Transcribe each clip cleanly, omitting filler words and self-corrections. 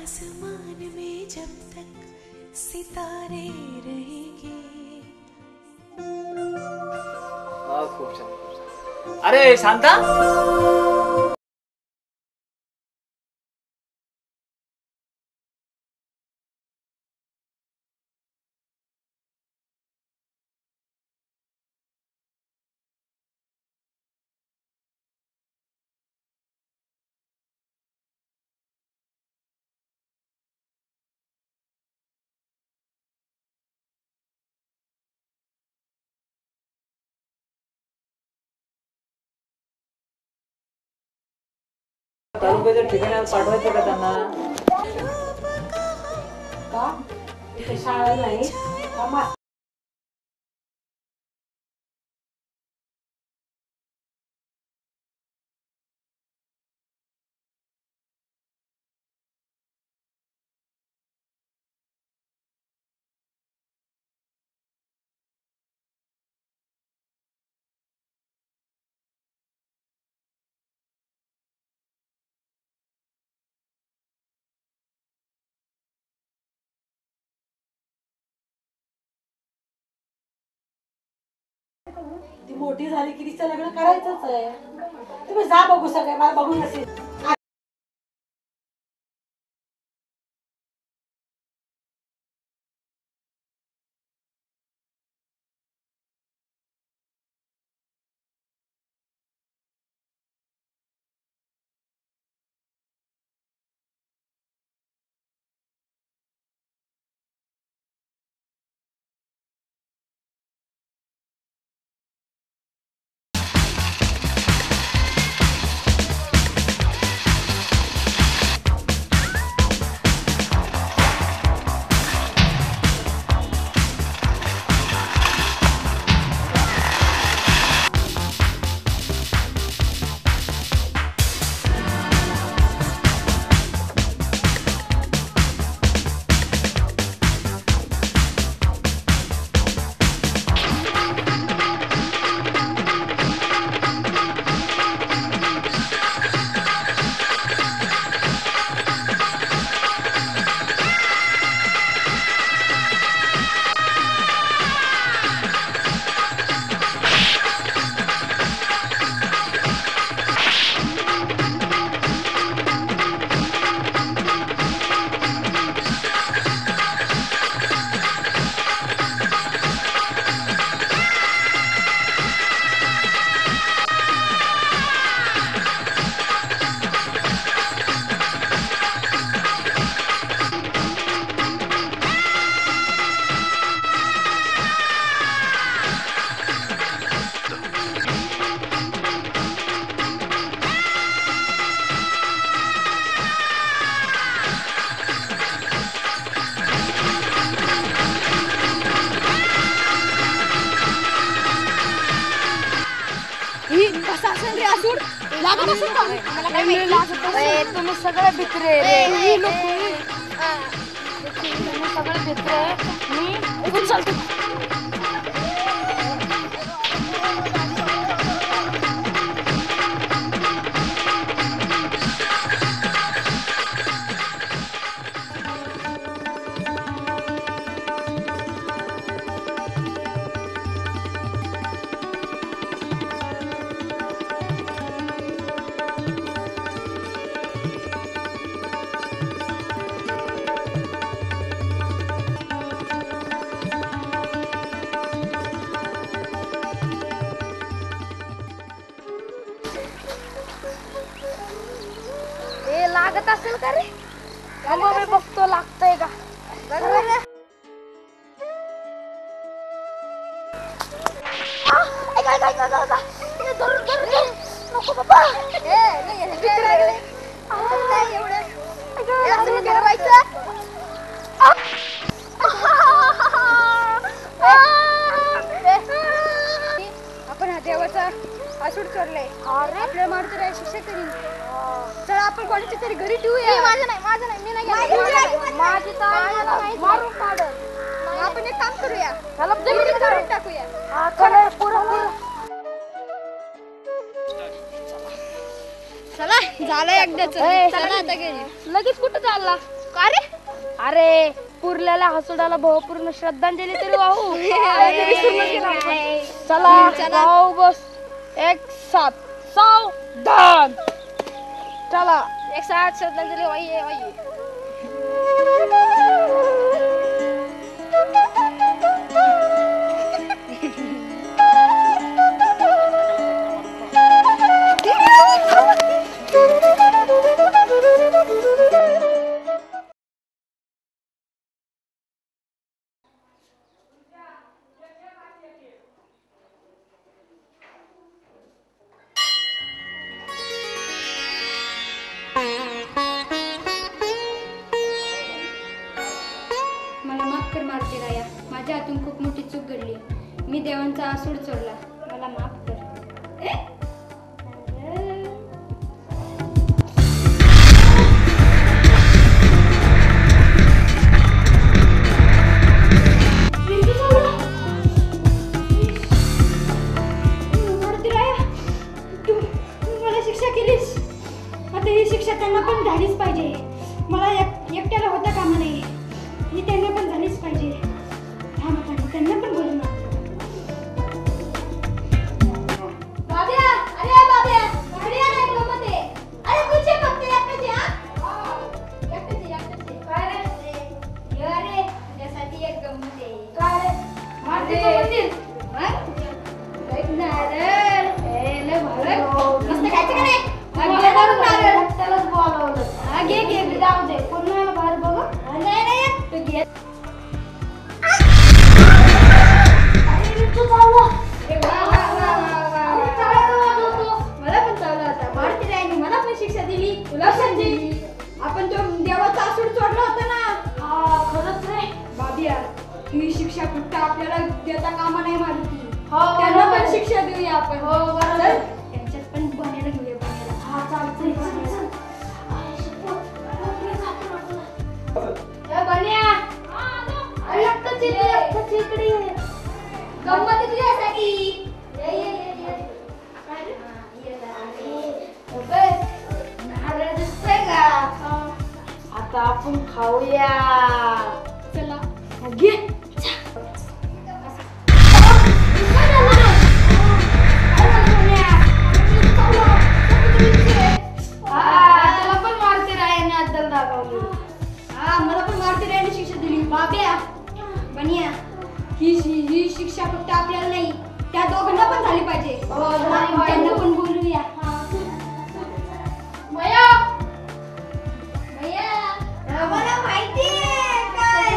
आसमान में जब तक सितारे रहेंगे। खूप छान। अरे शांता, तालुक्याच्या ठिकाणी पाठवायचं का त्यांना? का शाळा नाही ती मोठी झाली की तिचं लग्न करायचंच आहे। तुम्ही जा बघू सगळे, मला बघू नसेल। ही कसा असेल रे असूड लागत असेल का मला काय माहिती तुम्ही सगळे भित्रे रे तुम्ही सगळे भित्रे मी इथून चालतो लागत असेल का रे मग मी बघतो लागतंय का नको बाबा आपण हा देवाचा आसूड चोरलाय आपल्याला मारतो रे शिक्षा करीन चल आपण कोणाच्या तरी घरी ठेवूया माझं नाही मी नाही मारून काढल आपण एक काम करूया चला जमिनीत काढून टाकूया हा चला चला झालं एकदाच चला आता गेली लगेच कुठं चालला का रे अरे पुरल्याला हसुडाला भावपूर्ण श्रद्धांजली तरी वाहू चला वाहू बस एक साथ सावधान चला एक साथ श्रद्धांजली वाहिए मला माफ कर मारुती राया माझ्या हातून खूप मोठी चूक घडली मी देवांचा आसूड चोरला मला माफ कर मारुती राया तू मला शिक्षा केलीस आता ही शिक्षा त्यांना पण झालीच पाहिजे मला एकट्याला होता कामा नाही ही त्यांना पण झालीच पाहिजे त्यांना पण बोलून बाब्या अरे बाब्या गाडी आला गमत आहे अरे कुठे फक्त एकटेच एकटेच काय रे अरे त्यासाठी एक गमत आहे काय रे मारते मंदिर ऐक ना रे ए ले भारत मस्त खायचं का नाही त्यालाच बोलावलं घे जाऊ दे पुन्हा बाहेर बघ नाही तू घे मला पण शिक्षा दिली तुला संजय आपण तो देवाचा आसूड चोरला होता ना खरंच रे बाबिया ही शिक्षा फक्त आपल्याला देता कामा नाही मारती त्यांना पण शिक्षा देऊया आपण हो बरोबर त्यांच्यात पण बनायला घेऊया बनायला हा चालतंय बन्या इकडे गंमत तुझ्यासाठी आता आपण खाऊया चला घे त्याला पण मारते रायाने अद्दल दाखवली मला पण मारते रायाने शिक्षा दिली बाब्या बनिया ही शिक्षा फक्त आपल्याला नाही त्या दोघांना पण झाली पाहिजे त्यांना पण बोलूया भैया आम्हाला माहिती आहे काय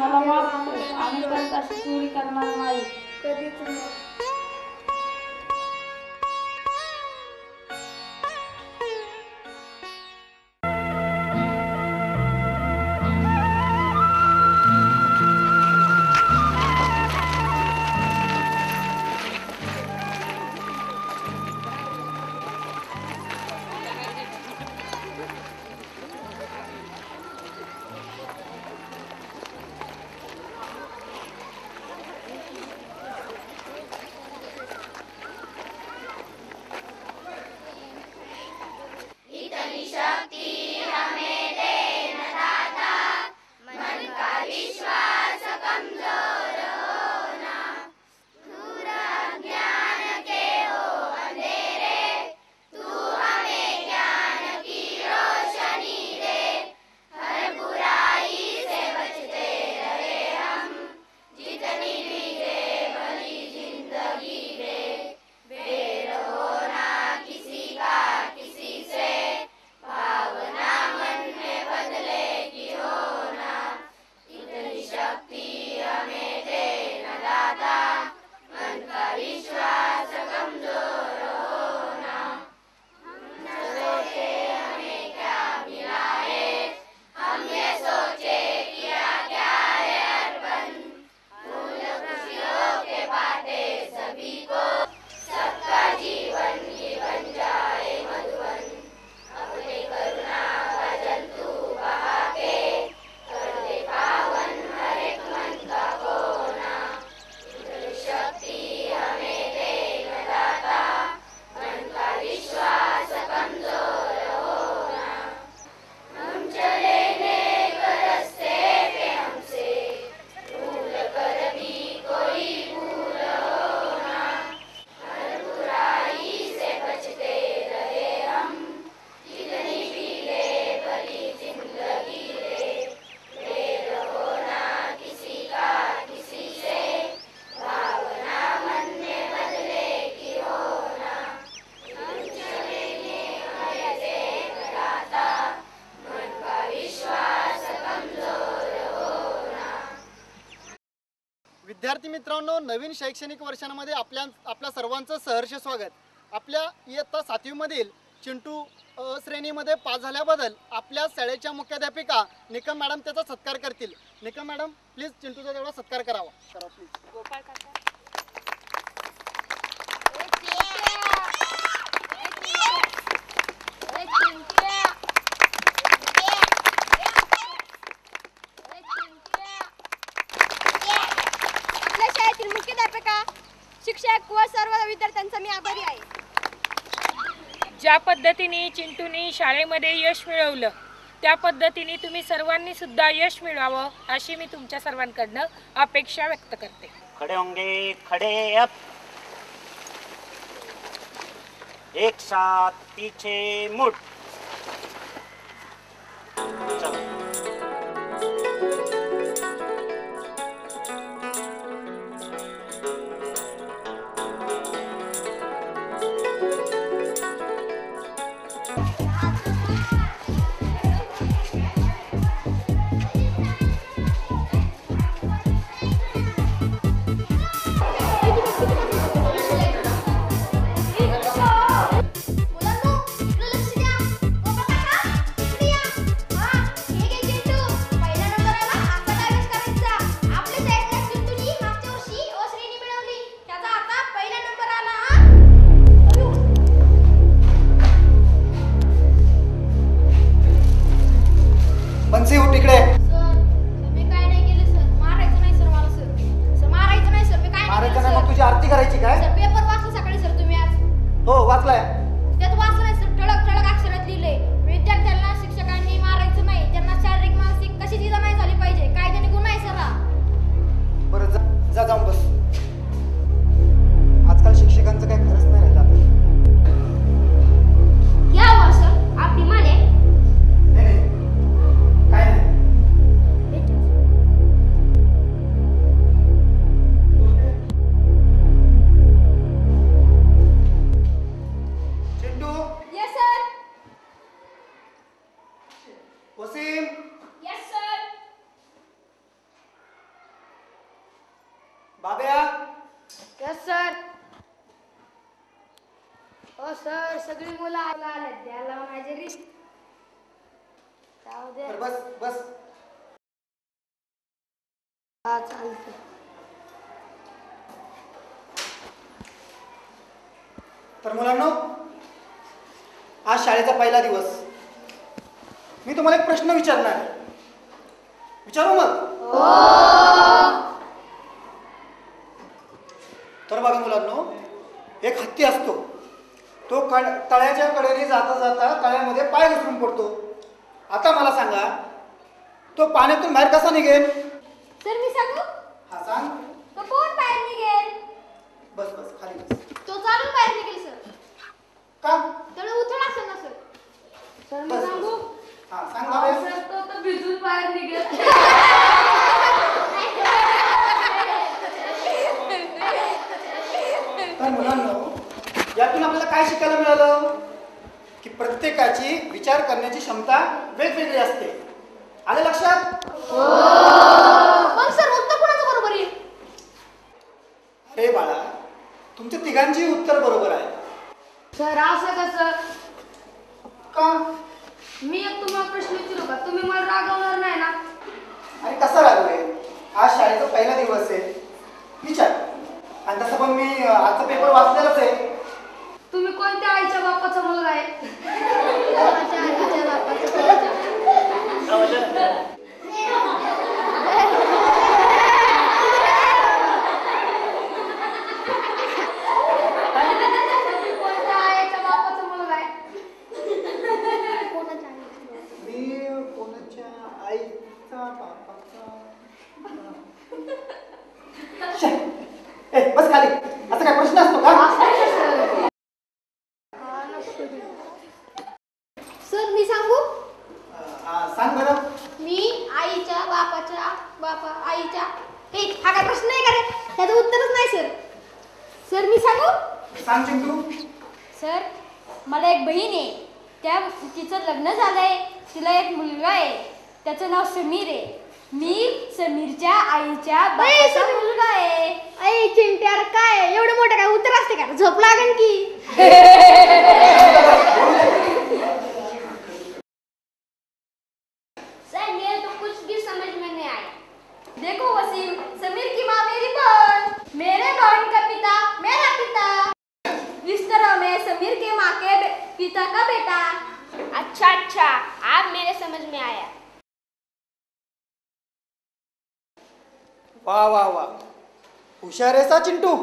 मला माफ कर. आम्ही परत अशी चोरी करणार नाही. कधीच नाही. विद्यार्थी मित्रांनो, नवीन शैक्षणिक वर्षांमध्ये आपल्या सर्वांचं सहर्ष स्वागत. आपल्या इयत्ता 7वी मधील चिंटू श्रेणीमध्ये पास झाल्याबद्दल आपल्या शाळेच्या मुख्याध्यापिका निकम मॅडम त्याचा सत्कार करतील. निकम मॅडम, प्लीज चिंटूचा तेवढा सत्कार करावा. प्लीज. गोपाळ काका. मुख्याध्यापिका, शिक्षक व सर्व विद्यार्थ्यांचा मी आभारी आहे. ज्या पद्धतीने चिंटूने शाळेमध्ये यश मिळवलं त्या पद्धतीने तुम्ही सर्वांनी सुद्धा यश मिळवावं अशी मी तुमच्या सर्वांकडनं अपेक्षा व्यक्त करते. खड़े होंगे, खड़े अप, एक साथ पीछे मुड़. चलो. बाब्या यस सर. हो सर, सगळी मुलं आले द्यायला माझे जाऊ दे. बस बस. हा चालतं. तर मुलांनो, आज शाळेचा पहिला दिवस. मी तुम्हाला एक प्रश्न विचारणार आहे. विचारू मग? तर बघा मुलांनो, एक हत्ती असतो. तो तळ्याच्या कडेने जाता जाता तळ्यामध्ये पाय घसरून पडतो. आता मला सांगा, तो पाण्यातून बाहेर कसा निघेल? सर मी सांगू? हा सांग. तो कोण बाहेर निघेल? बस बस खाली बस. तो चालून बाहेर निघेल सर. का? त्याला उथळ असेल ना सर. सर मी बस, सांगू? हा सांग बाबा. सर तो तर भिजून बाहेर निघेल. तर मुलांनो, यातून आपल्याला काय शिकायला मिळालं? की प्रत्येकाची विचार करण्याची क्षमता वेगवेगळी असते. आलं लक्षात? पण सर उत्तर कोणाचं बरोबर आहे? अरे बाळा, तुमच्या तिघांची उत्तर बरोबर आहे. सर असं कसं? का? मी एक तुम्हाला प्रश्न विचारू का? तुम्ही मला रागवणार नाही ना? आणि कसं रागवेल? आज शाळेचा पहिला दिवस आहे. विचार. आणि तसं पण मी आजचा पेपर वाचलेलाच आहे. तुम्ही कोणत्या आईच्या बापाचा मुलगा आहे? कोणाच्या आईच्या बापाचा? कोणत्या आईच्या बापाचा मुलगा आहे? मी कोणाच्या आईचा बापाचा. बस खाली. असं काय प्रश्न असतो का? सर मी सांगू? सांग बरं. मी आईच्या आईच्या हा काय प्रश्न नाही का रे? त्याचं उत्तरच नाही सर. सर मी सांगू? सांग चिंटू. सर मला एक बहीण आहे. तिचं लग्न झालंय. तिला एक मुलगा आहे. त्याचं नाव समीर आहे. मी समीरच्या आईच्या बापाचा मुलगा आहे. अय चिंट्यार, काय एवढं मोठं काय उत्तर असते का? झोप लागेल की? सर मेरे तो कुछ भी समझ में नहीं आया. देखो वसीम, समीर की माँ मेरी बहन, मेरे बहन का पिता मेरा पिता. इस तरह मैं समीर के माँ के पिता का बेटा. अच्छा, अब मेरे समझ में आया. वा वा वा, हुशार आहेस चिंटू.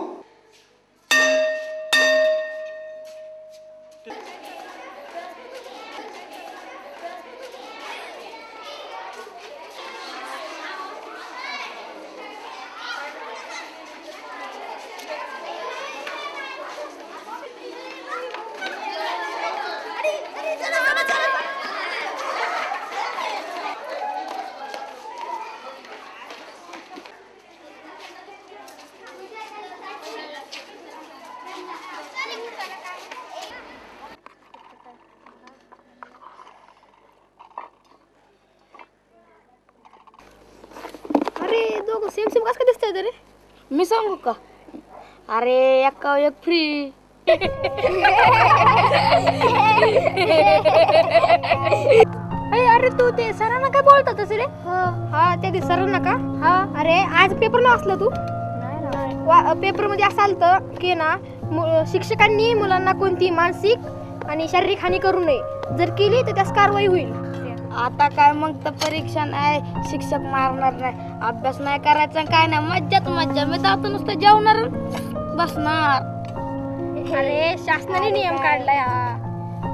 अरे दोघं सेम सेम कसं दिसतंय तरी? मी सांगू का? अरे एका एक फ्री. अरे तू ते सरांना काय बोलत होतास रे? हा ते सरांना का? हा. अरे आज पेपर न वाचलं तू? पेपर मध्ये असं आलतं की ना, शिक्षकांनी मुलांना कोणती मानसिक आणि शारीरिक हानी करू नये. जर केली तर त्यास कारवाई होईल. आता काय मग तर परीक्षा नाही, शिक्षक मारणार नाही, अभ्यास नाही करायचा, काय नाही, मज्जाच मज्जा. मी जातो नुसतं जेवणार बसणार. अरे शासनाने नियम काढलाय हा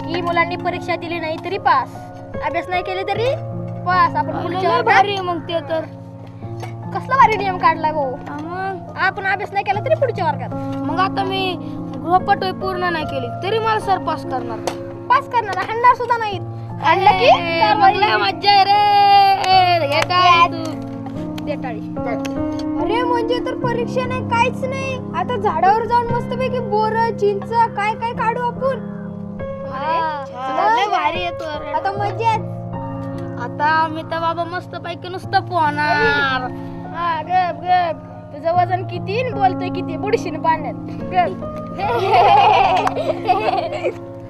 की मुलांनी परीक्षा दिली नाही तरी पास, अभ्यास नाही केले तरी पास. आपण पुढच्या भारी. मग ते तर कसला भारी नियम काढलाय भाऊ. मग आपण अभ्यास नाही केला तरी पुढच्या वर्गात. मग आता मी गृहपाठ पूर्ण नाही केली तरी मला सर पास करणार. पास करणार, हाणणार सुद्धा नाहीत. हाणलं की मज्जा आहे रे. अरे म्हणजे तर परीक्षा नाही, काहीच नाही. आता झाडावर जाऊन मस्तपैकी बोर, चिंच काय काय काढू आपण. भारी येतो आता मज्जा. आता मी तर बाबा मस्त पैकी नुसतं पोहणार. गप गप, तुझं वजन किती आणि बोलतोय किती बुडशीन पाण्यात.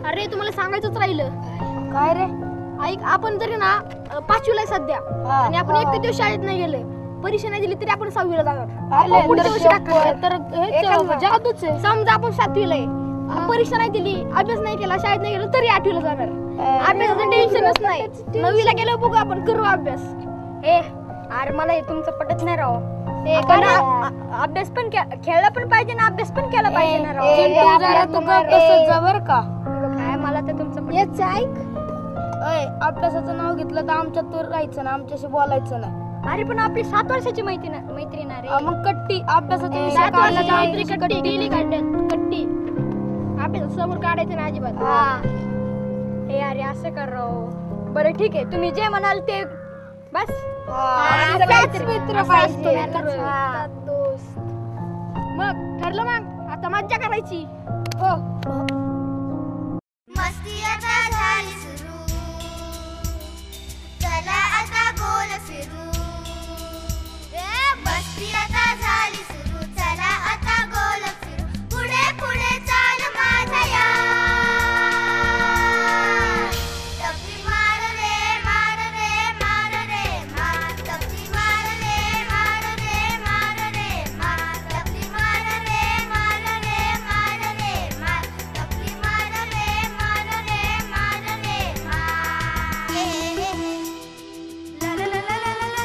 अरे तुम्हाला सांगायचंच राहिलं. काय रे? ऐक, आपण जरी ना 5वीला आहे सध्या आणि आपण एक दिवस शाळेत नाही गेले, परीक्षा नाही दिली तरी आपण 6वीला जाणार. पुढच्या वर्षी टाकायचं. तर जादूच आहे. समजा आपण 7वीला आहे, परीक्षा नाही दिली, अभ्यास नाही केला, शाळेत नाही गेलो तरी 8वीला जाणार. अभ्यासाचं टेन्शनच नाही. 9वीला गेलो बघू आपण करू अभ्यास. अरे मला हे तुमचं पटत नाही राव. अभ्यास पण खेळला पण पाहिजे ना, अभ्यास पण केला पाहिजे ना राव. काय मला तर तुमचं हेच ऐक. अभ्यासाचं नाव घेतलं तर आमच्यात तू राहायचं ना, आमच्याशी बोलायचं ना. अरे पण आपली 7 वर्षाची मैत्रीण आहे. मग कट्टी अभ्यासाचा विषय कट्टी अभ्यास समोर काढायचं ना अजिबात. हे अरे असं कर राव. बरं ठीक आहे, तुम्ही जे म्हणाल ते बस. मग ठरलं. मग आता मज्जा करायची. हो मस्ती आता झाली सुरू, चला आता गोल फिरू. मस्ती आता झाली सुरू, चला आता गोल फिरू. पुढे पुढे चाल माझ्या या. टपरी मार रे मार रे मार रे मार. टपरी मार रे मार रे मार रे मार. टपरी मार रे मार रे मार रे मार. टपरी मार रे मार रे मार रे मार. ला ला ला ला ला ला.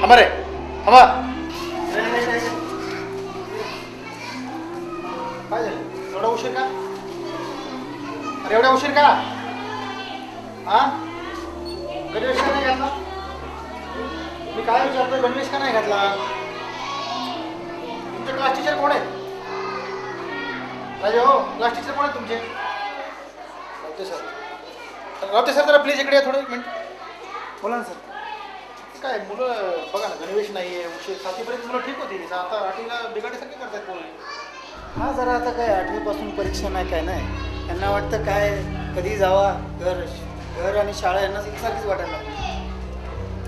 थांबा रे थांबा. काय झालं एवढा उशीर का? अरे एवढा उशीर का? हा गणवेश का नाही घातला? मी काय विचारतो गणवेश का नाही घातला? तुमचे क्लास टीचर कोण आहेत? राजे हो क्लास टीचर कोण आहेत तुमचे? रावते सर जरा प्लीज इकडे या थोडं एक मिनिट. बोला ना सर. काय मुलं बघा ना गणवेश नाही आहे उशीर 7वीपर्यंत मुलं ठीक होती आता 8वीला बिघाडीसारखे करतात पोरं. हा जरा आता काय 8वीपासून परीक्षा नाही काय नाही यांना वाटतं काय कधी जावा घर आणि शाळा यांना एकसारखीच वाटायला लागली.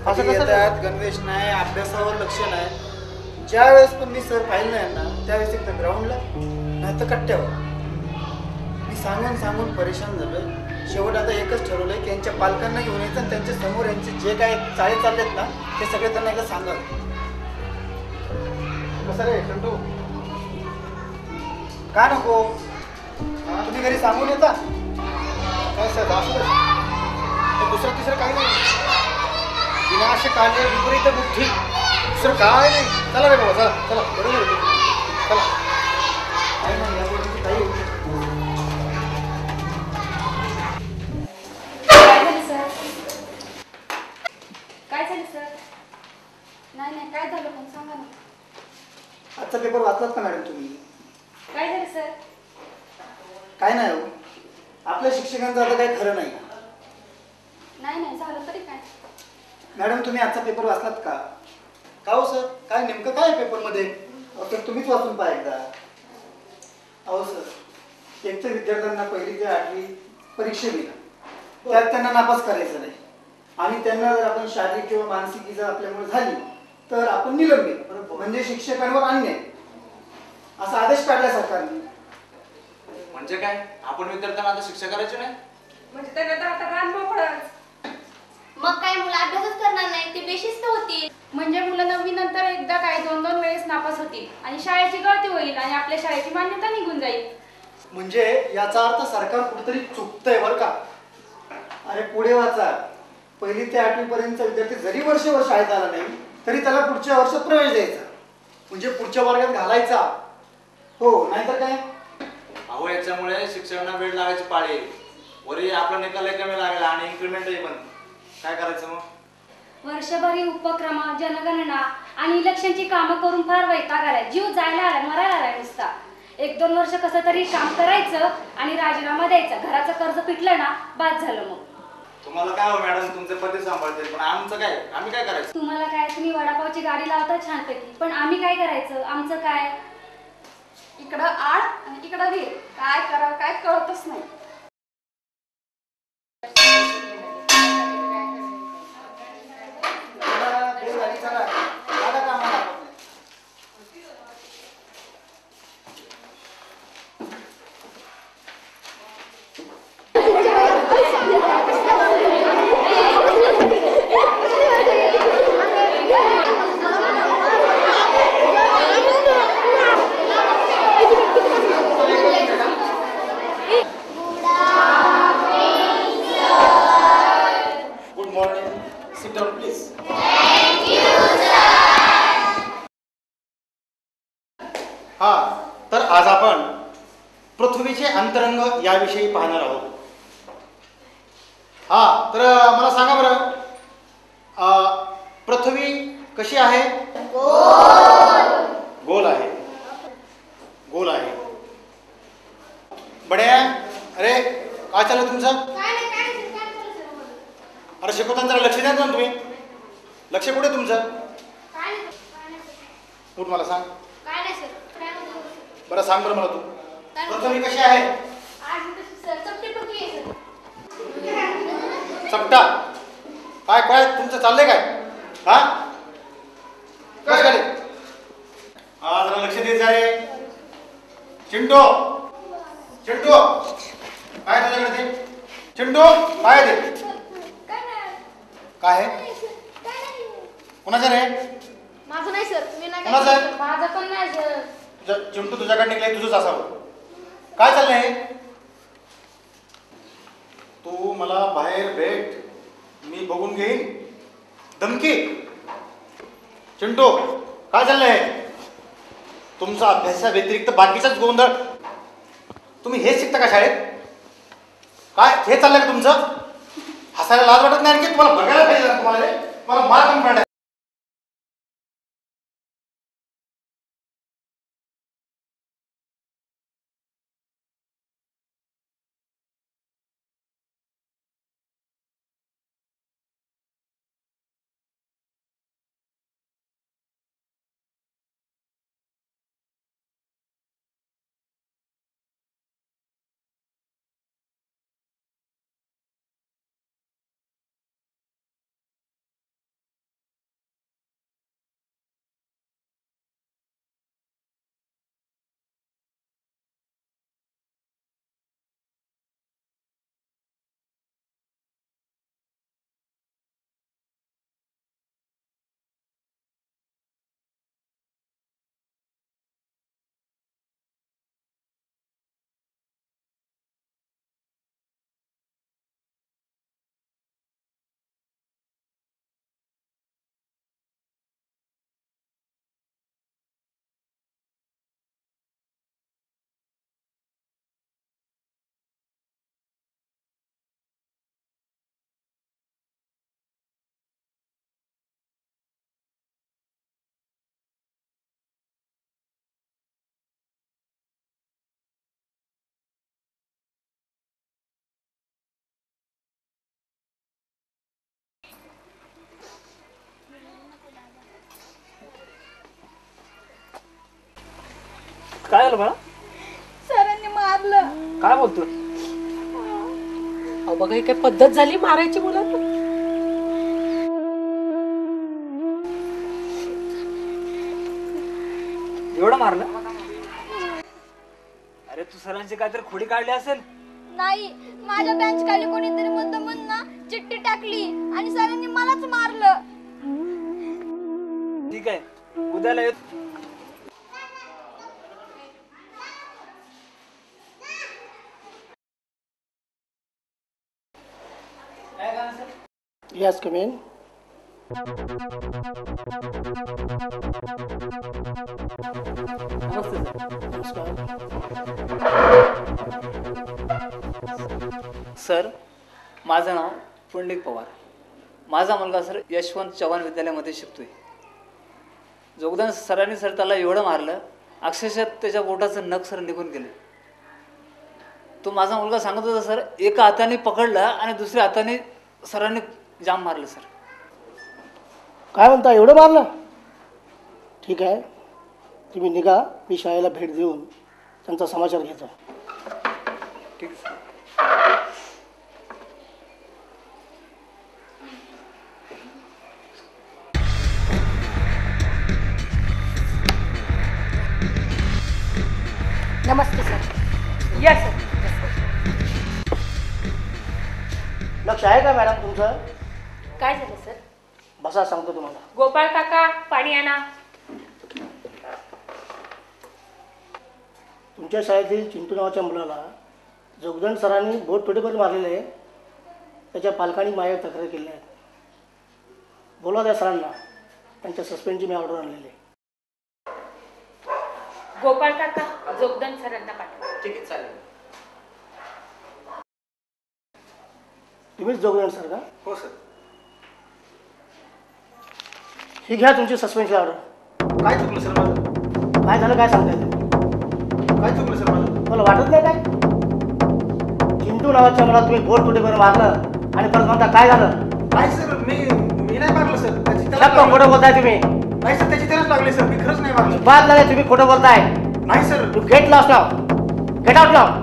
असं कसं येतात गणवेश नाही अभ्यासावर लक्ष नाही. ज्या वेळेस पण मी सर पाहिलं नाही यांना त्यावेळेस एकदा ग्राउंडला नाही तर कट्ट्यावर. मी सांगून परेशान झालोय. शेवट आता एकच ठरवलंय की यांच्या पालकांना घेऊन यायचं आणि त्यांच्या समोर यांचे जे काय चाळे चाललेत ना ते सगळे त्यांना एकदा सांगावं. कसं रे चंटू का नको तुम्ही घरी सांगून येता? काय सर असं दुसरं तिसरं काही नाही. विनाश कार्य विपरीत बुद्धी दुसरं काय नाही. चला रे बाबा चला चला बरोबर चला. काय नाही यापुढे काही होऊ शकत. काय झालं सर? नाही काय झालं पण सांगा ना. आजचा पेपर वाचलात का मॅडम तुम्ही? काय झालं सर? काय नाही हो आपल्या शिक्षकांचं आता काही खरं नाही. नाही झालं तरी काय? मॅडम तुम्ही आजचा पेपर वाचलात का? का हो सर काय नेमकं काय पेपरमध्ये? तर तुम्हीच वाचून पहा एकदा. अहो सर एक तर विद्यार्थ्यांना 1ली ते 8वी परीक्षा दिला त्यात त्यांना नापास करायचं नाही आणि त्यांना जर आपण शारीरिक किंवा मानसिक इजा आपल्यामुळे झाली तर आपण निलंबित म्हणजे शिक्षकांवर अन्याय असा आदेश काढला सरकारने. म्हणजे काय आपण विद्यार्थ्यांना आता शिक्षा करायची नाही? म्हणजे त्यांना तर आता रान मोकळंच. मग काय मुलं अभ्यासच करणार नाही ते बेशिस्त होतील. म्हणजे मुलं 9वी नंतर एकदा काय 2-2 वेळेस नापास होतील आणि शाळेची गळती होईल आणि आपल्या शाळेची मान्यता निघून जाईल. म्हणजे याचा अर्थ सरकार कुठेतरी चुकतंय बरं का. अरे पुढे वाचा 1ली ते 8वी पर्यंतचा विद्यार्थी जरी वर्षभर शाळेत आला नाही तरी त्याला पुढच्या वर्षात प्रवेश द्यायचा म्हणजे पुढच्या वर्गात घालायचा. हो नाहीतर काय? अहो याच्यामुळे शिक्षकांना वेळ लागायची पाळी वरी आपला निकाल कमी लागला आणि इन्क्रीमेंटही पण काय करायचं मग? वर्षभरी उपक्रम जनगणना आणि इलेक्शनची कामं करून फार वैताग आलाय. जीव जायला आलाय मरायला आलाय नुसता. 1-2 वर्ष कसं तरी काम करायचं आणि राजीनामा द्यायचा. घराचं कर्ज पिटलं ना बाद झालं. मग तुम्हाला काय हो मॅडम तुमचे पती सांभाळतील पण आमचं काय? आम्ही काय करायचं? तुम्हाला काय तुम्ही वडापावची गाडी लावता छानपैकी पण आम्ही काय करायचं? आमचं काय इकडं आड आणि इकडं वीर काय करावं काय कळतच नाही. हा तर आज आपण पृथ्वीचे अंतरंग याविषयी पाहणार आहोत. हा तर मला सांगा बरं पृथ्वी कशी आहे? गोल आहे. गोल आहे. बड्या अरे काय चाललं तुमचं? अरे शिकवताना जरा लक्ष द्या ना तुम्ही. लक्ष कुठे तुमचं? उठ मला सांग. बरं सांग बरं मला तू पृथ्वी कशी आहे? चपटा काय काय तुमचं चाललंय काय? हा काय झाले? हा जरा लक्ष देत जा रे. चिंटू चिंटू काय तुझ्याकडे ते? चिंटू काय ते? काय आहे? कोणाचं रे? माझं नाही सर. मी नाही. कोणाचं आहे? माझं पण नाही सर. चिंटू तुझ्याकडे निघले तुझंच असावं. काय चाललंय? तू मला बाहेर भेट मी बघून घेईन. धमकी चिंटू काय चाललंय? तुमचा अभ्यासा व्यतिरिक्त बाकीचाच गोंधळ. तुम्ही हेच शिकता का शाळेत? काय हे चाललंय का तुमचं? हसायला लाज वाटत नाही की तुम्हाला बघायला पाहिजे ना तुम्हाला रे? मला मार कमी पडलाय. काय झालं बाळा? सरांनी मारलं. काय बोलतो? अहो बघा, ही काय पद्धत झाली मारायची मुलांना? एवढं मारलं? अरे तू सरांची काहीतरी खोडी काढली असेल. नाही, माझ्या बेंच खाली कोणीतरी मुद्दामून ना चिठ्ठी टाकली आणि सरांनी मलाच मारलं. ठीक आहे, उद्याला येत. Yes, come in. सर, माझं नाव पुंडलिक पवार. माझा मुलगा सर यशवंत चव्हाण विद्यालयामध्ये शिकतोय. जोगदान सरांनी सर त्याला एवढं मारलं, अक्षरशः त्याच्या बोटाचं नख सर निघून गेले. तो माझा मुलगा सांगत होता सर, एका हाताने पकडला आणि दुसऱ्या हाताने सरांनी जाम मारलं सर. काय म्हणता, एवढं मारलं? ठीक आहे, तुम्ही निघा, मी शाळेला भेट देऊन त्यांचा समाचार घेतो. ठीक आहे सर. नमस्ते सर. या सर. लक्ष आहे का मॅडम तुमचं? काय झालं सर? बसा, सांगतो तुम्हाला. गोपाळ काका, पाणी आणा. तुमच्या शाळेतील चिंटू नावाच्या मुलाला जोगदंड सरांनी बोट पेटीपर्यंत मारलेलं आहे. त्याच्या पालकांनी माझ्यावर तक्रार केली आहे. बोलवा त्या सरांना, त्यांच्या सस्पेंडची मी ऑर्डर आणलेली आहे. गोपाळ काका, जोगदंड सरांना पाठवा. ठीक आहे, चालेल. तुम्हीच जोगदंड सर का? हो सर. ही घ्या तुमची सस्पेंडची ऑर्डर. काय चुकलं सर माझं? काय झालं, काय सांगताय? काय चुकलं सर माझं? मला वाटत नाही काय? चिंटू नावाच्या मुलाला तुम्ही बोट तुटेपर्यंत मारलं आणि परत म्हणता काय झालं? नाही सर, मी नाही मारलं सर. त्याची शक्क खोटं बोलताय तुम्ही. नाही सर, त्याची त्यालाच लागली सर. मी खरंच नाही मारलं. बात नाही, तुम्ही खोटं बोलताय. नाही सर. तू गेट लॉस लाव. गेट आउट लाव.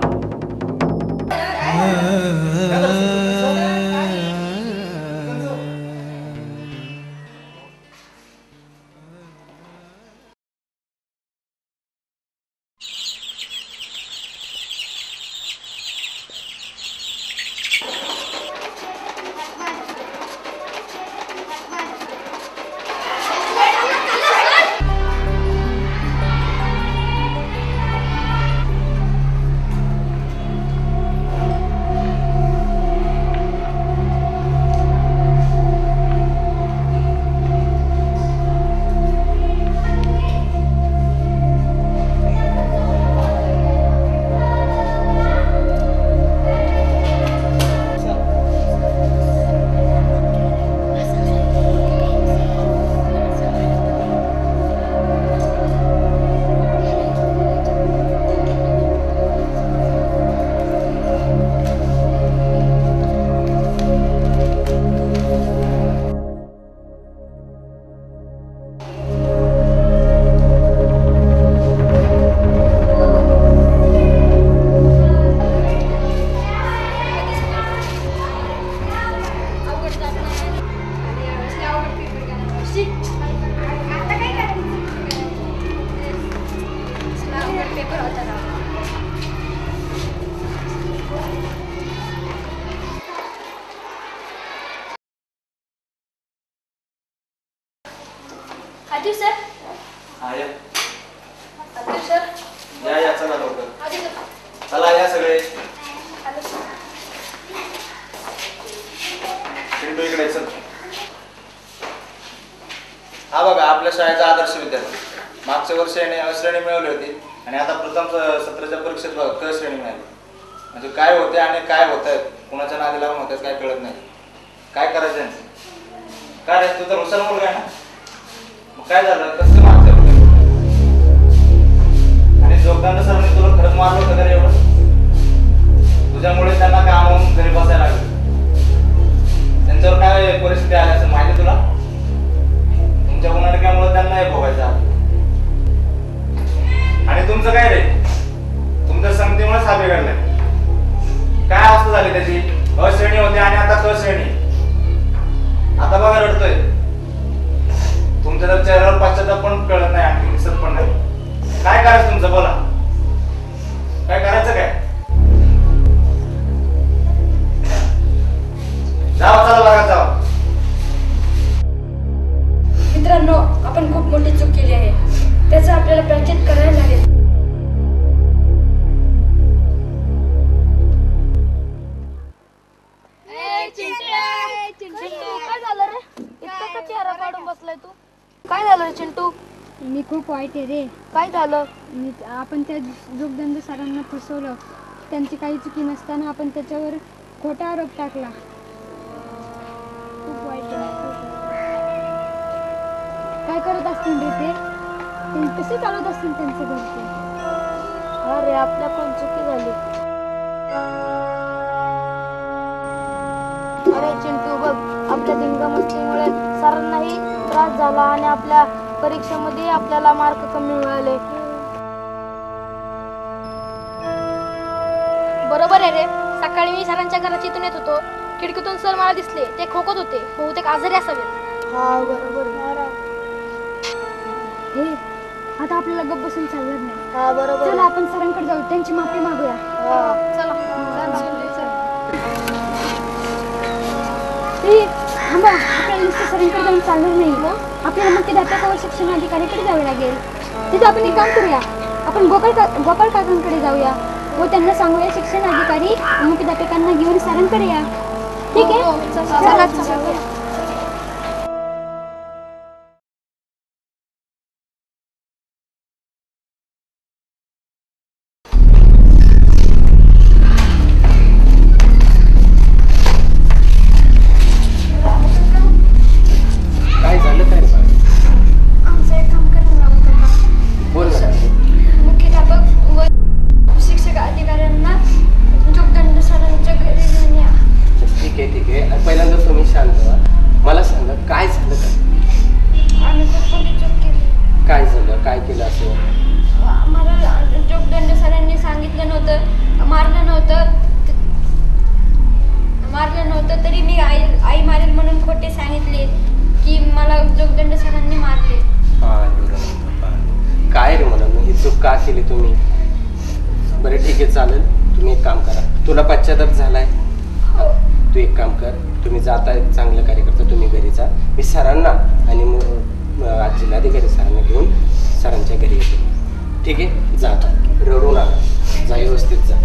आदिव सर हा या आदिव सर या चला लवकर आदिव चला या सगळे आलो सर. चिंटू इकडे चल. हा बघा आपल्या शाळेचा आदर्श विद्यार्थी. मागच्या वर्षी याने अ श्रेणी मिळवली होती आणि आता प्रथम सत्राच्या परीक्षेत बघा क श्रेणी मिळाली. म्हणजे काय होते आणि काय होत आहेत कुणाच्या नादी लावून होत आहेत काय कळत नाही. काय करायचं यांचं? काय रे तुझा हुशार मुलगा आहे ना, मग काय झालं कसं मागच्या आणि जोगदान सरांनी तुला खरंच मारलं होतं का रे एवढं? तुझ्यामुळे त्यांना कामावून घरी बसायला लागलं. त्यांच्यावर काय परिस्थिती आली असं माहिती तुला? तुमच्या गुन्हाटिकामुळे त्यांना हे भोगायचं आलं. आणि तुमचं काय रे, तुमच्या संगतीमुळे हा बिघडलाय. काय अवस्था झाली त्याची? अ श्रेणी होती आणि आता क श्रेणी. आता बघा रडतोय. तुमच्या तर चेहऱ्यावर पश्चाताप पण कळत नाही आणखी दिसत पण नाही. काय करायचं तुमचं बोला, काय करायचं काय? जावा चला बघा जावा. मित्रांनो, आपण खूप मोठी चूक केली आहे. त्याचा आपल्याला प्रायश्चित्त करायला लागेल. काय झालं रे? इतका का चेहरा काढून बसलाय तू? काय झालं रे चिंटू? मी खूप वाईट आहे रे. काय झालं? आपण त्या जोगदंड सरांना फसवलं. त्यांची काही चुकी नसताना आपण त्याच्यावर खोटा आरोप टाकला. खूप वाईट आहे. काय करत असतील रे ते? कसे चालवत असतील त्यांचे घरचे? अरे आपल्या पण चुकी झाली. अरे चिंटू बघ, आपल्या धिंगामस्तीमुळे सरांनाही त्रास झाला आणि आपल्या परीक्षेमध्ये आपल्याला मार्क कमी मिळाले. बरोबर आहे रे. सकाळी मी सरांच्या घरात इथून येत होतो. खिडकीतून सर मला दिसले. ते खोकत होते. बहुतेक आजारी असावेत. हा बरोबर. हे आता आपल्याला गप्प बसून चालणार नाही. हा बरोबर. चला आपण सरांकडे जाऊ, त्यांची माफी मागूया. चला. थांबा, आपल्याला नुसतं सरांकडे जाऊन चालणार नाही. आपल्याला मुख्याध्यापकावर शिक्षण अधिकाऱ्याकडे जावे लागेल. तिथे आपण एक काम करूया, आपण गोपाळ काकांकडे जाऊया व त्यांना सांगूया शिक्षण अधिकारी मुख्याध्यापकांना घेऊन सरांकडे या. ठीक आहे, चला. काय झालं काय रे बाळा? आमचं एक काम करायला बोल ना. मुख्याध्यापक व शिक्षक अधिकाऱ्यांना जोगदंड सरांच्या घरी घेऊन या. ठीक आहे. पहिल्यांदा तुम्ही शांत व्हा. मला सांगा काय झालं काय? आम्ही खूप मोठी चूक केली. काय झालं, काय केलं असं? मला जोगदंड सरांनी सांगितलं नव्हतं, मारलं नव्हतं तरी मी आई मारेल म्हणून खोटे सांगितले की मला जोगदंड सरांनी मारले. काय रे मला ही चूक का केली तुम्ही? बरं ठीक आहे चालेल. तुम्ही एक काम करा, तुला पश्चाताप झालाय. तू एक काम कर, तुम्ही जाताय चांगलं कार्य करता, तुम्ही घरी जा. मी सरांना आणि जिल्हाधिकारी सरांना घेऊन सरांच्या घरी येतो. ठीक आहे, जा आता. रडू नका, जा व्यवस्थित जा.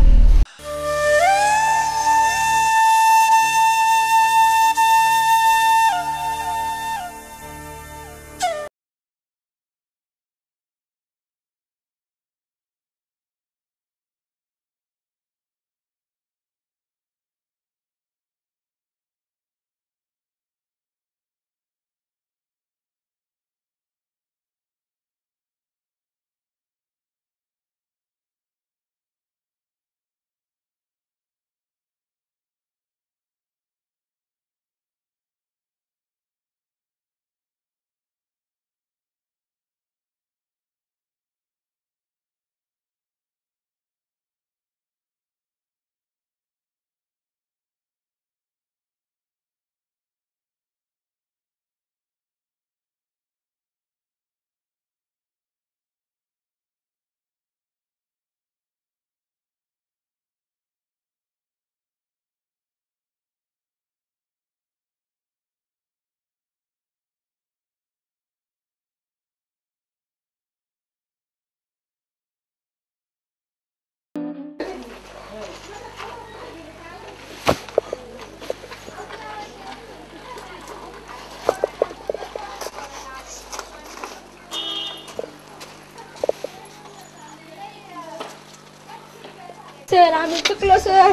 सर आम्ही चुकलो सर.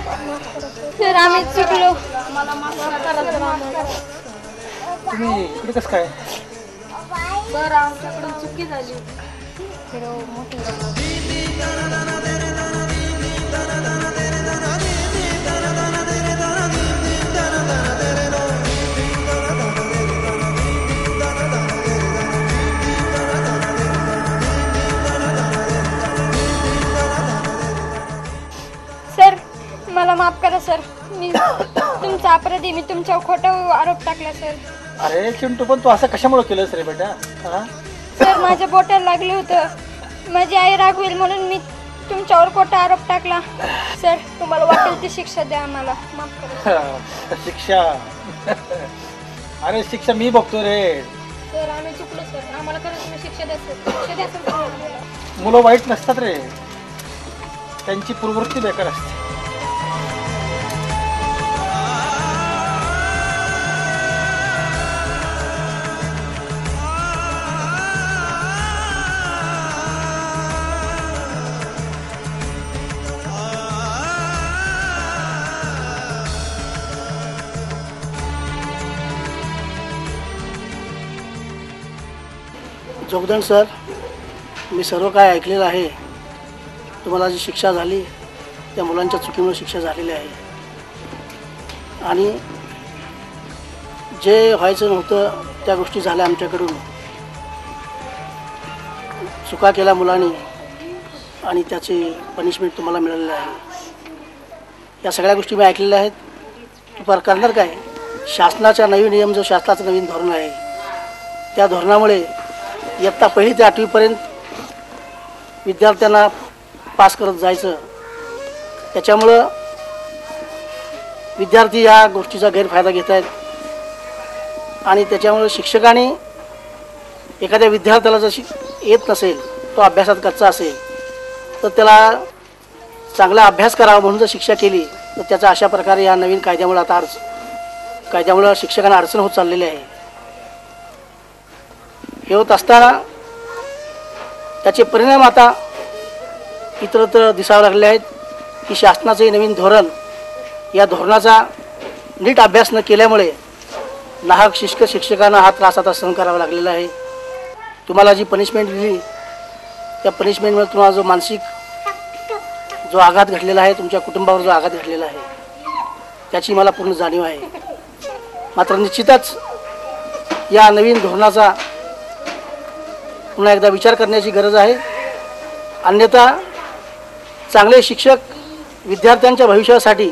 सर आम्ही चुकलो. तुम्ही इकडे कसं काय? सर आमच्याकडून चुकी झाली. सर मला माफ करा सर. मी तुमचा अपराधी. मी तुमच्यावर खोटा आरोप टाकला सर. अरे चिंटू, पण तू असं कशामुळे केलंस रे बेटा? हा? सर माझ्या बोटाला लागलं होतं. माझी आई रागवेल म्हणून मी तुमच्यावर खोटा आरोप टाकला. सर तुम्हाला वाटेल ती शिक्षा द्या आम्हाला. माफ करा. शिक्षा? अरे शिक्षा मी बघतो रे. सर आम्ही चुकलो सर. आम्हाला खरंच तुम्ही शिक्षा द्या सर. शिक्षा द्या सर. मुलं वाईट नसतात रे, त्यांची प्रवृत्ती बेकार असते. जोगदंड सर, मी सर्व काय ऐकलेलं आहे. तुम्हाला जी शिक्षा झाली त्या मुलांच्या चुकीमुळे शिक्षा झालेली आहे. आणि जे व्हायचं नव्हतं त्या गोष्टी झाल्या आमच्याकडून. चुका केल्या मुलांनी आणि त्याची पनिशमेंट तुम्हाला मिळालेली आहे. या सगळ्या गोष्टी मी ऐकलेल्या आहेत. तू करणार काय? शासनाचा नवीन नियम, जो शासनाचं नवीन धोरण आहे, त्या धोरणामुळे इयत्ता 1ली ते 8वीपर्यंत विद्यार्थ्यांना पास करत जायचं. त्याच्यामुळं विद्यार्थी या गोष्टीचा गैरफायदा घेत आहेत. आणि त्याच्यामुळे शिक्षकांनी एखाद्या विद्यार्थ्याला जर येत नसेल, तो अभ्यासात कच्चा असेल, तर त्याला चांगला अभ्यास करावा म्हणून जर शिक्षा केली तर त्याचा अशा प्रकारे या नवीन कायद्यामुळे आता कायद्यामुळं शिक्षकांना अडचण होत चाललेली आहे. हे होत असताना त्याचे परिणाम आता इतरत्र दिसावं लागले आहेत की शासनाचे नवीन धोरण, या धोरणाचा नीट अभ्यास न केल्यामुळे नाहक शिक्षकांना हा त्रास आता सहन करावा लागलेला आहे. तुम्हाला जी पनिशमेंट दिली त्या पनिशमेंटमुळे तुम्हाला जो मानसिक जो आघात घडलेला आहे, तुमच्या कुटुंबावर जो आघात घडलेला आहे, त्याची मला पूर्ण जाणीव आहे. मात्र निश्चितच या नवीन धोरणाचा पुन्हा एकदा विचार करण्याची गरज आहे. अन्यथा चांगले शिक्षक विद्यार्थ्यांच्या भविष्यासाठी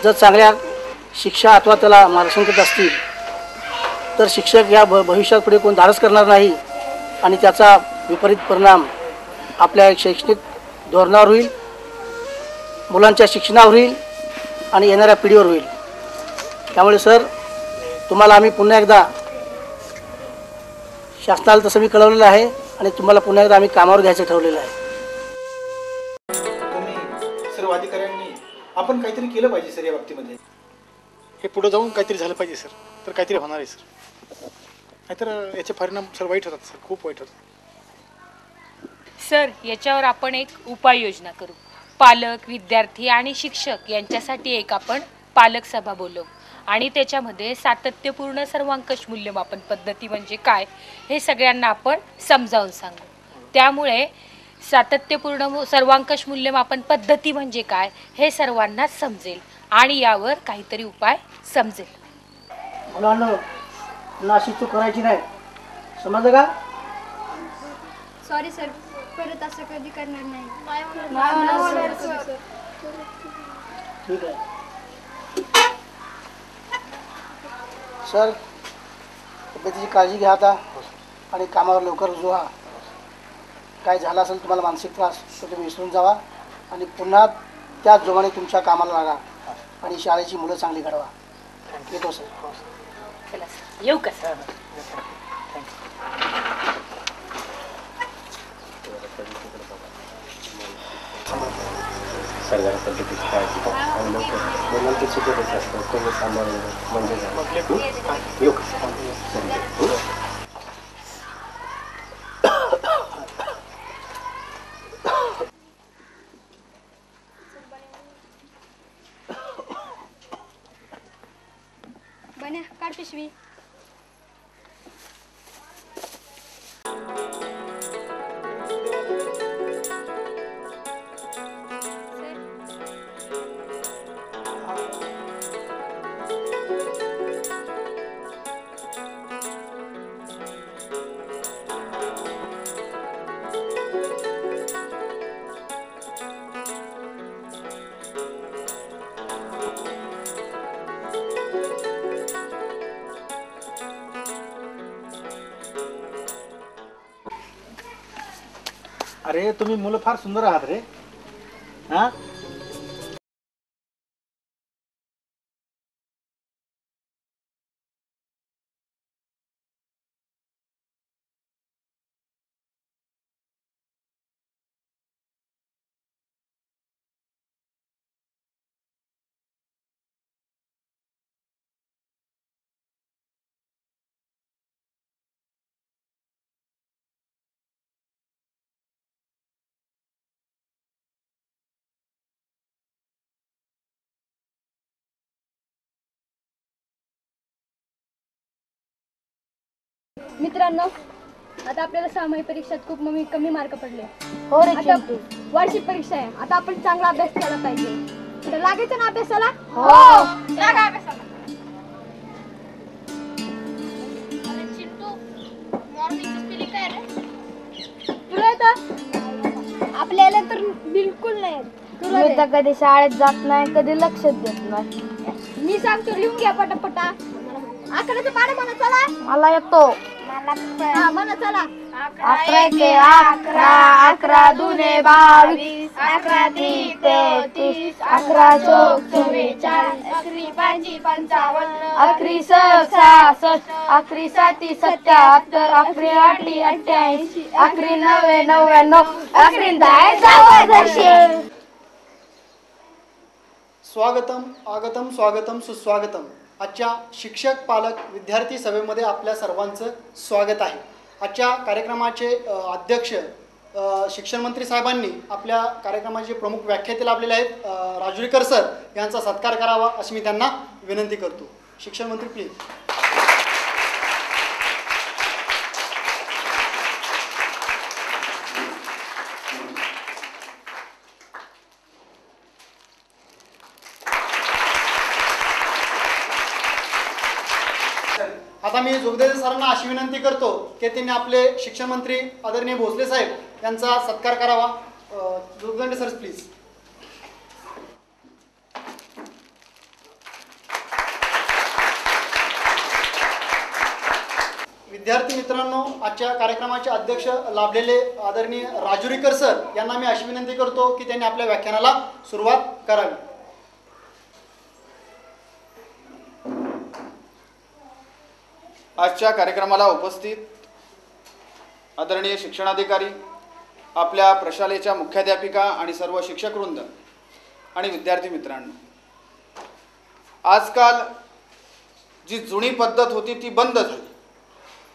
जर चांगल्या शिक्षा अथवा त्याला मार्गदर्शन करत असतील तर शिक्षक या भविष्यात पुढे कोण धाडस करणार नाही आणि त्याचा विपरीत परिणाम आपल्या शैक्षणिक धोरणावर होईल, मुलांच्या शिक्षणावर होईल आणि येणाऱ्या पिढीवर होईल. त्यामुळे सर, तुम्हाला आम्ही पुन्हा एकदा शासनाला तसं मी कळवलेलं आहे आणि तुम्हाला पुन्हा एकदा आम्ही कामावर घ्यायचं ठरवलेलं आहे. तुम्ही सर्व अधिकाऱ्यांनी आपण काहीतरी केलं पाहिजे सर या बाबतीमध्ये. हे पुढे जाऊन काहीतरी झालं पाहिजे सर, तर काहीतरी होणार आहे सर. नाहीतर याचे परिणाम सर वाईट होतात सर, खूप वाईट होतात. सर याच्यावर आपण एक उपाययोजना करू. पालक, विद्यार्थी आणि शिक्षक यांच्यासाठी एक आपण पालक सभा बोलवू आणि त्याच्यामध्ये सातत्यपूर्ण सर्वांकष मूल्यमापन पद्धती म्हणजे काय हे सगळ्यांना आपण समजावून सांगू. त्यामुळे सातत्यपूर्ण सर्वांकष मूल्यमापन पद्धती म्हणजे काय हे सर्वांना समजेल आणि यावर काहीतरी उपाय समजेल. मुलांना पुन्हा अशी चूक करायची नाही, समजलं का? सॉरी सर, परत असं कधी करणार नाही. ठीक आहे सर. तब्येतीची काळजी घ्या आता आणि कामावर लवकर रुजू व्हा. काय झालं असेल तुम्हाला मानसिक त्रास तर तुम्ही विसरून जावा आणि पुन्हा त्याच जोमाने तुमच्या कामाला लागा आणि शाळेची मुलं चांगली घडवा. येतो सर. चला सर, येऊ का सर? सरकारी पद्धतीची काळजी घ्या आणि लवकर मुलांची चुकतच असतं, तुम्ही सांभाळून म्हणजे येऊ का? तान्या काढ पिशवी. अरे तुम्ही मुलं फार सुंदर आहात रे. हा मित्रांनो, आता आपल्याला सामायिक परीक्षेत खूप कमी मार्क पडले. हो रे आता चिंटू. वार्षिक परीक्षा आहे. आता आपण चांगला अभ्यास केला पाहिजे. तर लागायचं ना अभ्यासाला? हो. लागा अभ्यासाला. तुला येतं? आपल्याला तर बिलकुल नाही. मी तर कधी शाळेत जात नाही, कधी लक्ष देत नाही. मी सांगतो, लिहून घ्या पटापटा. आकड्याचं पाडा म्हणा चला. मला येतो. हा म्हणा चला. 11 के 11, 11 दुने 22, 11 त्रिक 33, 11 चौक 44, 11 पंची 55, 11 सक 66, 11 साती 77, 11 आठी 88, 11 नव्वे 99, 11 दहा 100. स्वागतम आगतम स्वागतम सुस्वागतम. आजच्या शिक्षक पालक विद्यार्थी सभेमध्ये आपल्या सर्वांचं स्वागत आहे. आजच्या कार्यक्रमाचे अध्यक्ष शिक्षण मंत्री साहेबांनी आपल्या कार्यक्रमाचे प्रमुख व्याख्याते लाभलेले आहेत राजुरीकर सर यांचा सत्कार करावा अशी मी त्यांना विनंती करतो. शिक्षण मंत्री प्लीज. आता मी जोगदेव सरांना अशी विनंती करतो की त्यांनी आपले शिक्षण मंत्री आदरणीय भोसले साहेब यांचा सत्कार करावा. Jogdande sir please. विद्यार्थी मित्रांनो, आजच्या कार्यक्रमाचे अध्यक्ष लाभलेले आदरणीय राजुरीकर सर यांना मी अशी विनंती करतो की त्यांनी आपल्या व्याख्यानाला सुरुवात करावी. आजच्या कार्यक्रमाला उपस्थित आदरणीय शिक्षणाधिकारी, आपल्या प्रशालेच्या मुख्याध्यापिका आणि सर्व शिक्षकवृंद आणि विद्यार्थी मित्रांनो, आजकाल जी जुनी पद्धत होती ती बंद झाली.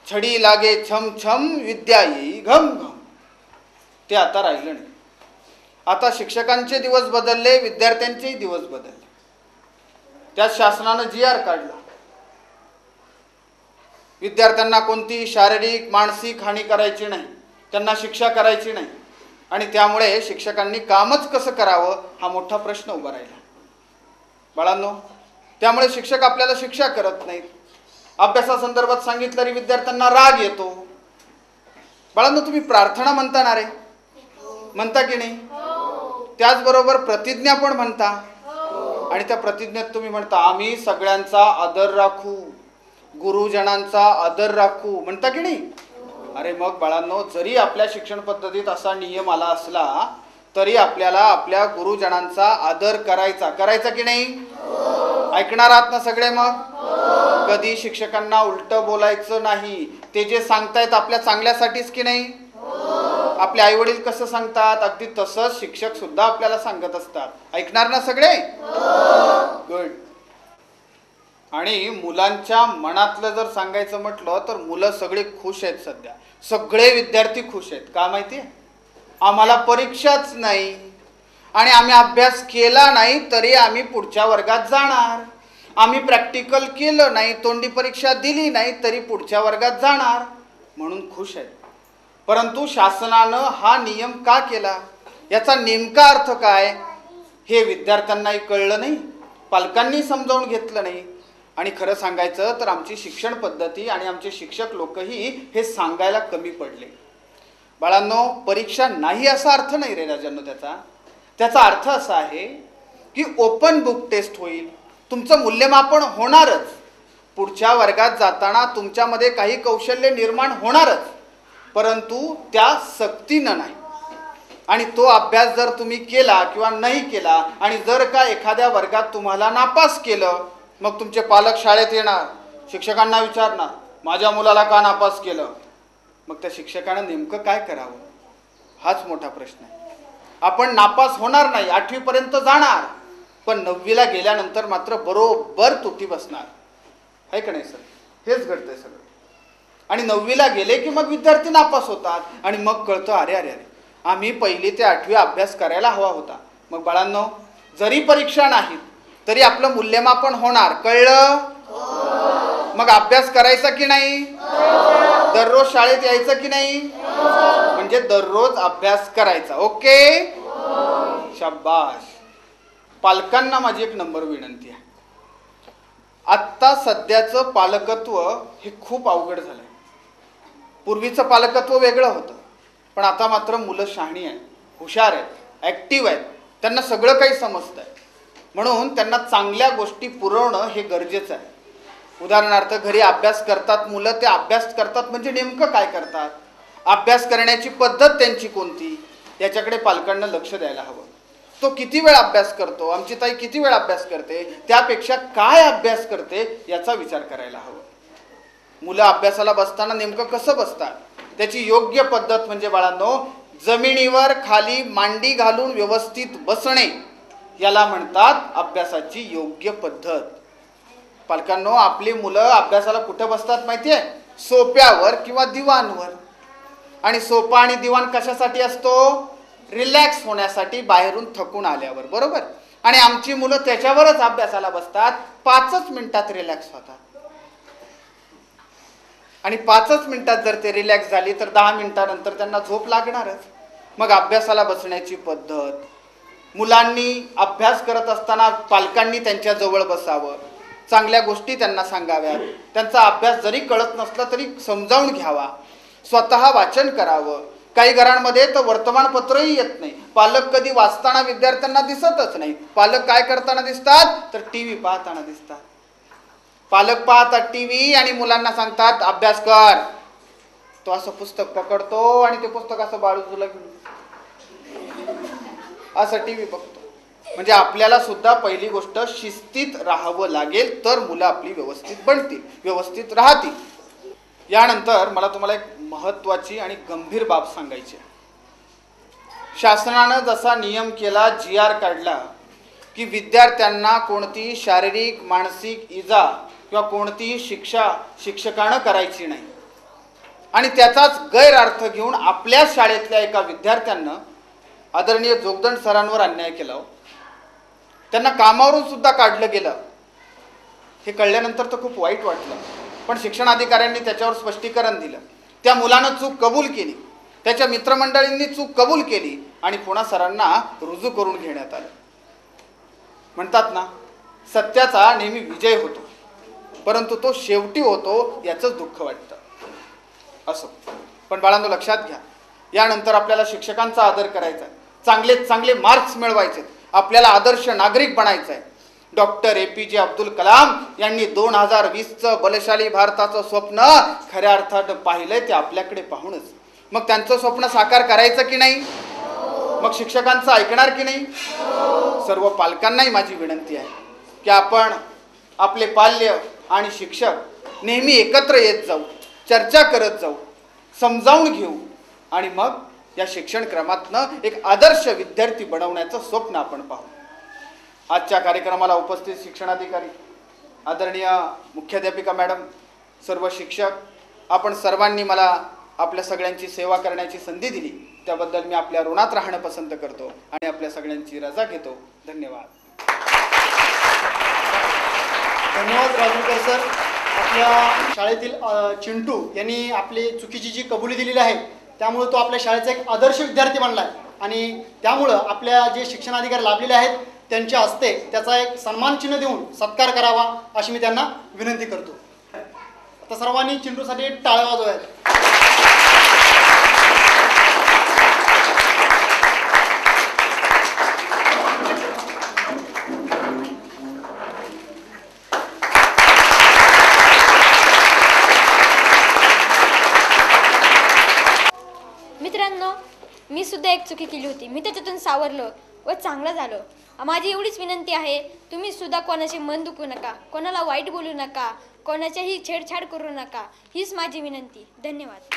छडी लागे छम छम विद्या येई घम घम, ते आता राहिलं नाही. आता शिक्षकांचे दिवस बदलले, विद्यार्थ्यांचेही दिवस बदलले. त्यात शासनानं GR काढला. विद्यार्थ्यांना कोणती शारीरिक मानसिक हानी करायची नाही, त्यांना शिक्षा करायची नाही. आणि त्यामुळे शिक्षकांनी कामच कसं करावं हा मोठा प्रश्न उभा राहिला. बाळांनो, त्यामुळे शिक्षक आपल्याला शिक्षा करत नाहीत. अभ्यासासंदर्भात सांगितलं तरी विद्यार्थ्यांना राग येतो. बाळांनो, तुम्ही प्रार्थना म्हणता ना रे, म्हणता की नाही? त्याचबरोबर प्रतिज्ञा पण म्हणता. आणि त्या प्रतिज्ञेत तुम्ही म्हणता आम्ही सगळ्यांचा आदर राखू, गुरुजनांचा आदर राखू, म्हणता की नाही? अरे मग बाळांनो, जरी आपल्या शिक्षण पद्धतीत असा नियम आला असला तरी आपल्याला आपल्या गुरुजनांचा आदर करायचा की नाही? ऐकणार आहात ना सगळे? मग कधी शिक्षकांना उलटं बोलायचं नाही. ते जे सांगतायत आपल्या चांगल्यासाठीच की नाही? आपले आई वडील कसं सांगतात अगदी तसंच शिक्षक सुद्धा आपल्याला सांगत असतात. ऐकणार ना सगळे? गुड. आणि मुलांच्या मनातलं जर सांगायचं म्हटलं तर मुलं सगळे खुश आहेत. सध्या सगळे विद्यार्थी खुश आहेत. का माहितीये? आम्हाला परीक्षाच नाही आणि आम्ही अभ्यास केला नाही तरी आम्ही पुढच्या वर्गात जाणार. आम्ही प्रॅक्टिकल केलं नाही, तोंडी परीक्षा दिली नाही तरी पुढच्या वर्गात जाणार म्हणून खुश आहेत. परंतु शासनानं हा नियम का केला, याचा नेमका अर्थ काय हे विद्यार्थ्यांनाही कळलं नाही, पालकांनी समजावून घेतलं नाही. आणि खरं सांगायचं तर आमची शिक्षण पद्धती आणि आमचे शिक्षक लोकही हे सांगायला कमी पडले. बाळांनो, परीक्षा नाही असा अर्थ नाही रे राजांनो. त्याचा अर्थ असा आहे की ओपन बुक टेस्ट होईल, तुमचं मूल्यमापन होणारच, पुढच्या वर्गात जाताना तुमच्यामध्ये काही कौशल्य निर्माण होणारच, परंतु त्या सक्तीनं नाही. आणि तो अभ्यास जर तुम्ही केला किंवा नाही केला आणि जर का एखाद्या वर्गात तुम्हाला नापास केलं, मग तुमचे पालक शाळेत येणार, शिक्षकांना विचारणार माझ्या मुलाला का नापास केलं. मग त्या शिक्षकानं नेमकं काय करावं हाच मोठा प्रश्न आहे. आपण नापास होणार नाही, 8वी पर्यंत जाणार, पण 9वीला गेल्यानंतर मात्र बरोबर तुटी बसणार आहे का नाही सर? हेच घडतंय सगळं. आणि 9वीला गेले की मग विद्यार्थी नापास होतात आणि मग कळतं अरे अरे अरे आम्ही 1ली ते 8वी अभ्यास करायला हवा होता. मग बाळांनो, जरी परीक्षा नाहीत तरी आपलं मूल्यमापन होणार, कळलं? मग अभ्यास करायचा की नाही? दररोज शाळेत यायचं की नाही? म्हणजे दररोज अभ्यास करायचा. ओके, शाबाश. पालकांना माझी एक नंबर विनंती आहे. आत्ता सध्याचं पालकत्व हे खूप अवघड झालंय. पूर्वीचं पालकत्व वेगळं होतं, पण आता मात्र मुलं शहाणी आहेत, हुशार आहेत, ॲक्टिव्ह आहेत, त्यांना सगळं काही समजतंय. म्हणून त्यांना चांगल्या गोष्टी पुरवणं हे गरजेचं आहे. उदाहरणार्थ घरी अभ्यास करतात मुलं, ते अभ्यास करतात म्हणजे नेमकं काय करतात, अभ्यास करण्याची पद्धत त्यांची कोणती, याच्याकडे पालकांना लक्ष द्यायला हवं. तो किती वेळ अभ्यास करतो, आमची ताई किती वेळ अभ्यास करते, त्यापेक्षा काय अभ्यास करते याचा विचार करायला हवा. मुलं अभ्यासाला बसताना नेमकं कसं बसतात, त्याची योग्य पद्धत म्हणजे बाळांनो, जमिनीवर खाली मांडी घालून व्यवस्थित बसणे याला म्हणतात अभ्यासाची योग्य पद्धत. पालकांनो, आपली मुलं अभ्यासाला कुठं बसतात माहिती आहे? सोप्यावर किंवा दिवाणवर. आणि सोपा आणि दिवाण कशासाठी असतो? रिलॅक्स होण्यासाठी, बाहेरून थकून आल्यावर, बरोबर? आणि आमची मुलं त्याच्यावरच अभ्यासाला बसतात, 5च मिनिटात रिलॅक्स होतात. आणि 5च मिनिटात जर ते रिलॅक्स झाली तर 10 मिनिटानंतर त्यांना झोप लागणारच. मग अभ्यासाला बसण्याची पद्धत, मुलांनी अभ्यास करत असताना पालकांनी त्यांच्या जवळ बसावं, चांगल्या गोष्टी त्यांना सांगाव्यात, त्यांचा अभ्यास जरी कळत नसला तरी समजावून घ्यावा, स्वतः वाचन करावं. काही घरांमध्ये तर वर्तमानपत्रही येत नाही, पालक कधी वाचताना विद्यार्थ्यांना दिसतच नाही. पालक काय करताना दिसतात तर टीव्ही पाहताना दिसतात. पालक पाहतात टीव्ही आणि मुलांना सांगतात अभ्यास कर. तो असं पुस्तक पकडतो आणि ते पुस्तक असं बाजूला घेऊन असं टीव्ही बघतो. म्हणजे आपल्याला सुद्धा पहिली गोष्ट शिस्तीत राहावं लागेल, तर मुलं आपली व्यवस्थित बनतील, व्यवस्थित राहतील. यानंतर मला तुम्हाला एक महत्त्वाची आणि गंभीर बाब सांगायची आहे. शासनानं जसा नियम केला, GR काढला की विद्यार्थ्यांना कोणतीही शारीरिक मानसिक इजा किंवा कोणतीही शिक्षा शिक्षकानं करायची नाही. आणि त्याचाच गैरअर्थ घेऊन आपल्या शाळेतल्या एका विद्यार्थ्यांना आदरणीय जोगदंड सरांवर अन्याय केला. त्यांना कामावरून सुद्धा काढलं गेलं. हे कळल्यानंतर तर खूप वाईट वाटलं, पण शिक्षणाधिकाऱ्यांनी त्याच्यावर स्पष्टीकरण दिलं. त्या मुलानं चूक कबूल केली, त्याच्या मित्रमंडळींनी चूक कबूल केली आणि पुन्हा सरांना रुजू करून घेण्यात आलं. म्हणतात ना, सत्याचा नेहमी विजय होतो, परंतु तो शेवटी होतो याचंच दुःख वाटतं. असो, पण बाळांनो लक्षात घ्या, यानंतर आपल्याला शिक्षकांचा आदर करायचा आहे, चांगले चांगले मार्क्स मिळवायचे, आपल्याला आदर्श नागरिक बनायचं आहे. डॉक्टर APJ अब्दुल कलाम यांनी 2020चं बलशाली भारताचं स्वप्न खऱ्या अर्थानं पाहिलंय, ते आपल्याकडे पाहूनच. मग त्यांचं स्वप्न साकार करायचं की नाही? मग शिक्षकांचं ऐकणार की नाही? सर्व पालकांनाही माझी विनंती आहे की आपण आपले पाल्य आणि शिक्षक नेहमी एकत्र येत जाऊ, चर्चा करत जाऊ, समजावून घेऊ आणि मग या शिक्षण क्रमातनं एक आदर्श विद्यार्थी बनवण्याचं स्वप्न आपण पाहू. आजच्या कार्यक्रमाला उपस्थित शिक्षणाधिकारी, आदरणीय मुख्याध्यापिका मॅडम, सर्व शिक्षक, आपण सर्वांनी मला आपल्या सगळ्यांची सेवा करण्याची संधी दिली, त्याबद्दल मी आपल्या ऋणात राहणं पसंत करतो आणि आपल्या सगळ्यांची रजा घेतो. धन्यवाद. धन्यवाद राजूकर सर. आपल्या शाळेतील चिंटू यांनी आपली चुकीची जी कबुली दिलेली आहे त्यामुळे तो आपल्या शाळेचा एक आदर्श विद्यार्थी बनला आहे आणि त्यामुळं आपल्या जे शिक्षणाधिकारी लाभलेले आहेत त्यांच्या हस्ते त्याचा एक सन्मान चिन्ह देऊन सत्कार करावा अशी मी त्यांना विनंती करतो. आता सर्वांनी चिंटूसाठी टाळ्या वाजवाव्यात. मित्रांनो, मी सुद्धा एक चुकी केली होती. मी त्याच्यातून सावरलो व चांगलं झालं. माझी एवढीच विनंती आहे, तुम्ही सुद्धा कोणाचे मन दुखवू नका, कोणाला वाईट बोलू नका, कोणाच्याही छेडछाड करू नका. हीच माझी विनंती. धन्यवाद.